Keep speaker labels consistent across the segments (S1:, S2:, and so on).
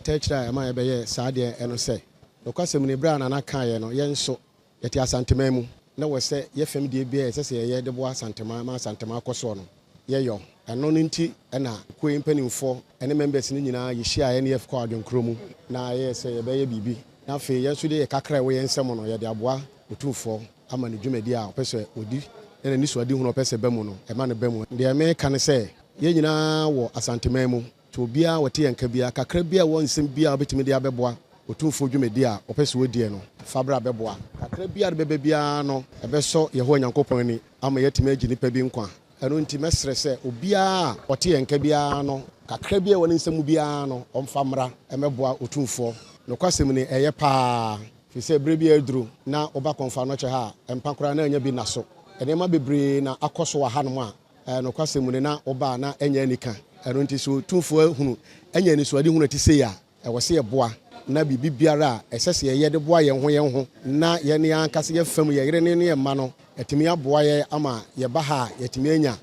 S1: doctor chira e ma ye be ye saade eno se no kwasem ne bra na na kan ye no ye nso yete asantema mu na wo se ye fam de bia ye se ye de bo asantema ma asantema akoso no ye yo eno no nti na koyi mpanimfo ene members ni nyina ye hia ye ne yef kwa adwonkro mu na ye se ye be ye bibi na fe ye nso de ye kakra wo ye nsem no ye de aboa otufo ama ne dwumadi a opese odi ene ni so adi hu no opese ba mu no e ma ne ba mu de me kan se ye nyina wo asantema mu to bia wote yanka bia kakra bia wo nsem bia obetimi de abeboa otumfo dwumadi a opese wodie no fabra beboa kakra bia bebe bia no ebeso ye ho nyankopon ni ama yetime agi nipa bi nkwa eno nti mesre se obia wote yanka bia no kakra bia woni nsem bia no omfamra emeboa otumfo no kwasem ni eye pa fi se bre bia aduru na oba konfa no che ha empankora na anya bi naso enema bebre na akoso wa hanom a no kwasem ni na oba na enya nika eno nti so otumfo hunu enya ni so ade hunu ti se ya ewose ye boa na bibi biara esese ye de boa ye ho na ye ne ankase ye fam ye yere ne ye ma no etimi aboa ye ama ye ba ha yetimi anya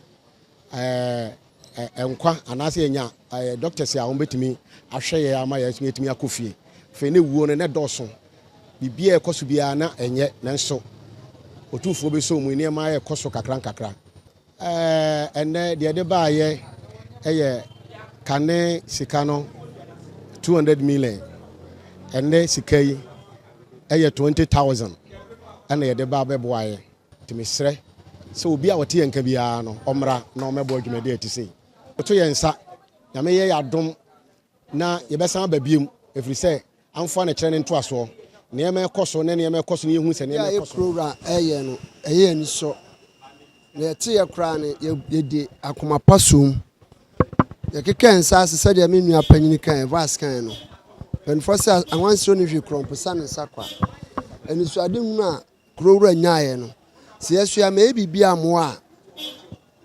S1: enkwa anase enya doctors a wombetimi ahwe ye ama ye yetimi akofie fe ne wuo ne doso bibia ekoso bia na enye nanso otumfo be so mu ne ma ye ekoso kakra ene de ba ye eye kane sikano 200 million ene sikai eye 20,000 ana ye de ba beboaye timisre so obi a wote yanka bia no omra na omebo adwumade atise oto ye nsa na me ye yadom na ye besan ba biem efri se amfa na kire ne nto aso ne me ekoso ne me ekoso ne yehu se ne me ekoso
S2: krora eye no eye ni so na ete ye kra ne ye di akoma pasum ye keken sa se de me nua panyini kan vas kan no en fosa anwanso ne hwe kromposa ne sakwa eni so ade hu a krowura nyaaye no se yesu ya me bibia moa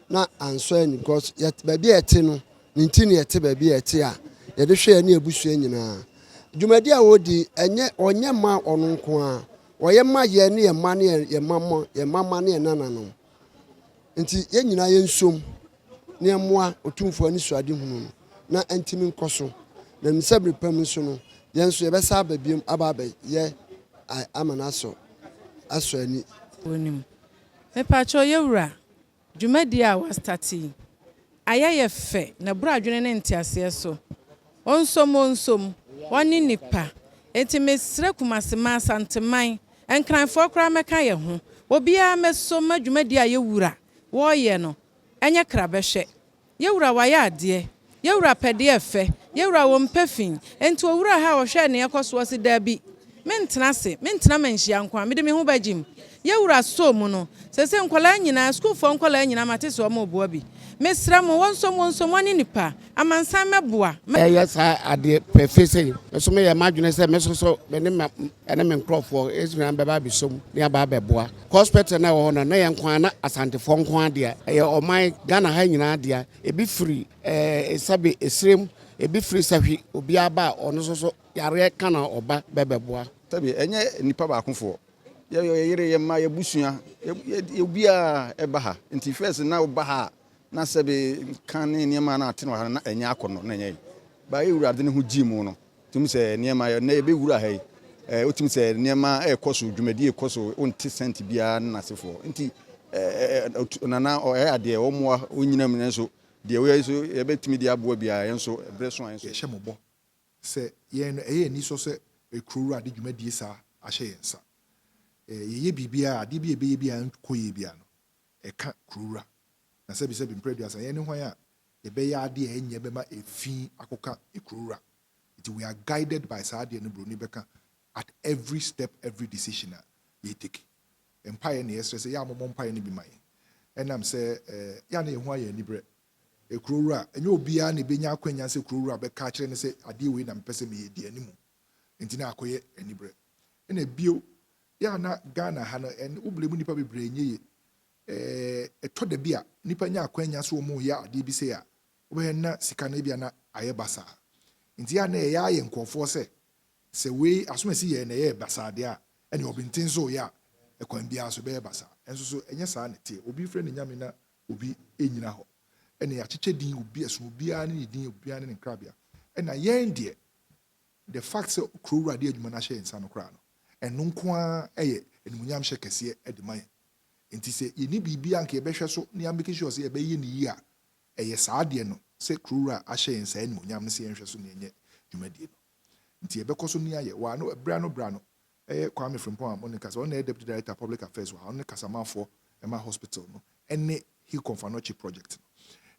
S2: na anso ani because yet ba bia ete no ntini ete ba bia ete a ye de hwe ne abusua nyina dwumadi a wodi enye onye ma ono nko a oye ma ye ne ye ma ne ye mama ye mama ne nana no nti ye nyina ye nsom ne moa otumfo ani so ade hu na antimi nkoso na msabri pam so no ye nso ye besa ba biem aba ba ye amanaso aso ani
S3: onim me pacho yewura dwumadi a wa starti ayaye fe na bra adwene ne ntiase so onsom woni nipa enti mesre Kumasi ma santeman enkranfo kra meka ye ho obia meso madwumadi a yewura wo ye no enye kra behwe yewura waye ade yewura pede efe yewura wo mpafin enti owura ha wo hwe ne yekoso si dabi mentena se mentena manhia nkwa mede me ho bagim yewura so mu no sese nkwala nyina school fo nkwala nyina mate so mo boa bi mesra mo wonsom wani nipa amansan meboa
S4: yes ade perfect so me ye madwene se me so me ne me nkrofo esuna beba bisom ne aba beboa hospital na wo no na ye nkwa na asante fo nkwa de ye oman Ghana ha nyina de ebi free esabe esrem ebi free sahwi obi aba ono so yare kana oba bebeboa
S5: tabi enye nipa ba akofo ye yere ye ma ye busua ye bia eba ha nti first na oba ha na sebe kan ne ma na ate no ha na enya akono na enya ba ewura de ne ho gimu no tum se ne ma na ebe wura ha otum se ne ma ekoso dwumadi ekoso onti cent bia na sefo nti nana o ade o mo onyinam ne so de we so ye betimi de aboa bia ye so breso an so
S6: ye hyemobo se ye no eye ni so se ekrowura de dwumadi sa ahye yensa ye bibia ade bia ebe bia koye bia no eka krowura na sebi mpredua sa ye ne hwan a ye be ya ade enye be ma efi akoka ekrowura it we are guided by saade ne broni beka at every step every decision ye take empire ne yes say ya mommo empire ne bi mai enam se ya na ehua ya nibre ekrowura enye obia na benya akwanya se ekrowura be ka kire ne se ade we na mpese me ye di animu enti na akoye enibre ena bio ya na Ghana ha no en ublemu nipa bebre enye eto da bia nipa nya akwanya so mu ya ade bi se ya we na sika na bia na aye basa enti ya na ya ye nkofo se we asomasi ye na ye basa de a ene obintin so ya ekwan bia so be basa enso so enye sa na tie obi frɛ ne nyame na obi enyina ho ene ya kyeche din obi aso obi ani din obi ani ne krabia ena yen de the fact say kurura de adwuma na hye nsa no kra no eno nko a eye enumunyam hye kese e de man enti se yeni bibia anka yebehwe so ne ambeke sure say yebeye ne yi a eye saa de no se kurura ahye nsa enumunyam ne se yenhwe so ne enye dwumadie no nti yebekọ so ne aye wa no bra no Kwame Frimpong Monica so na deputy director public affairs wa on kasamafo ema hospital no ene he Komfo Anokye project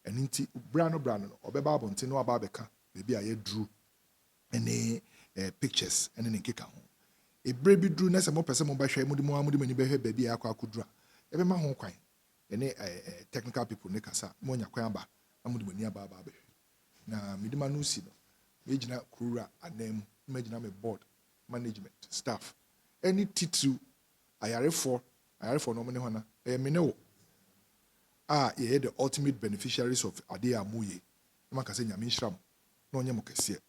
S6: no enti bra no obeba abonte no aba beka bebi aye dru ene pictures ene ne keka ho ebre bi dru na se mo pese mo bahwe mo de mani behwe bebi akwa akodru a ebe ma ho kwan ene technical people ne kasa mo nya kwan ba na mo de mani aba behwe na midima no si no mejina kurura anem mejina me board management staff any titu ayarefo no mene hona mene wo ye the ultimate beneficiaries of ade amuye na maka se nyame nhram na onye mokese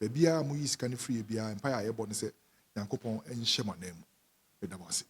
S6: bebia amuyi sika ne free bia empire ayebo ne se yankopon enhye manam edabase